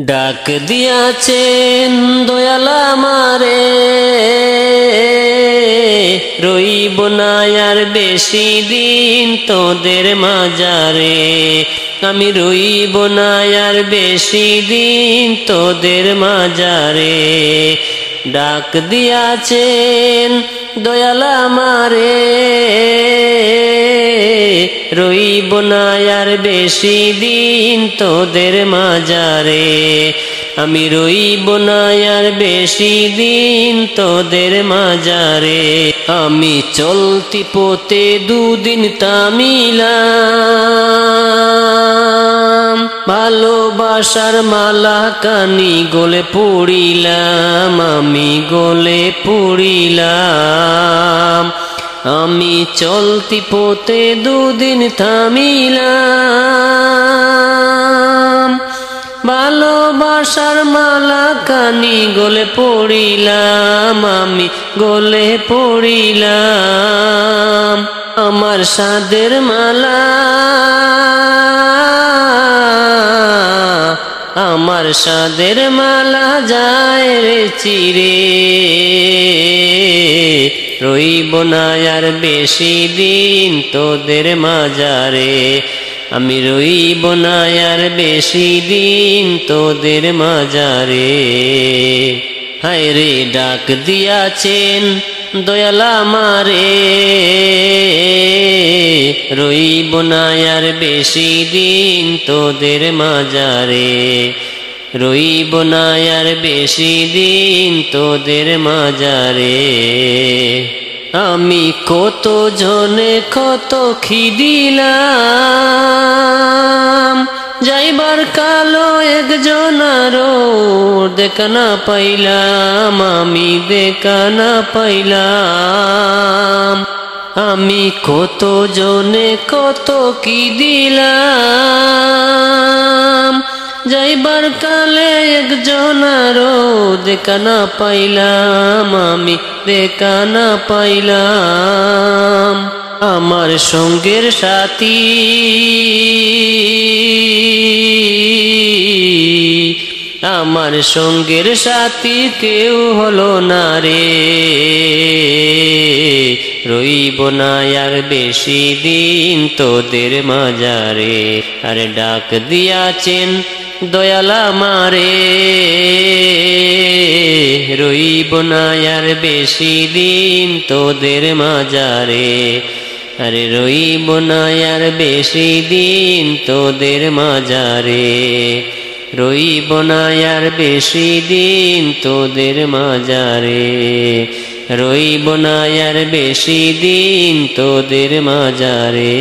ডাক দিয়াছেন দয়াল আমারে, রইব না আর বেশি দিন তোদের মাজারে। আমি রইব না আর বেশি দিন তোদের মাজারে। ডাক দিয়াছেন দয়াল আমারে, রইব না আর বেশি দিন তোদের মাজারে। আমি রইব না আর বেশি দিন তোদের মাজারে। আমি চলতি পথে দুদিন থামিলাম, ভালোবাসার মালা কানি গলে পড়িলাম, আমি গলে পড়িলাম। আমি চলতি পথে দুদিন থামিলাম, ভালোবাসার মালা কানি গলে পড়িলাম, আমি গলে পড়িলাম। আমার সাদের মালা, আমার সাদের মালা যায় রে চিরে। রইব না আর বেশি দিন তোদের মাজারে। আমি রইব না আর বেশি দিন তোদের মাজারে। হায় রে ডাক দিয়াছেন দয়াল আমারে, রইব না আর বেশি দিন তোদের মাজারে। রইব না আর বেশি দিন তোদের মাজারে। আমি কত জনে কত খিদিলাম, যাইবার কালো একজনারও দেখা না পাইলাম, আমি দেখা না পাইলাম। আমি কত জনে কত কি দিলাম, যাইবার কালে একজনারও দেখা না পাইলাম, আমি দেখা না পাইলাম। আমার সঙ্গের সাথী, আমার সঙ্গের সাথী কেউ হলো না রে। রইব না আর বেশি দিন তোদের মাজারে। আরে ডাক দিয়াছেন দয়াল আমারে, রইব না আর বেশি দিন তোদের মাজারে। আরে রইব না আর বেশি দিন তোদের মাজারে। রইব না আর বেশি দিন তোদের মাজারে। রইব না আর বেশি দিন তোদের মাজারে।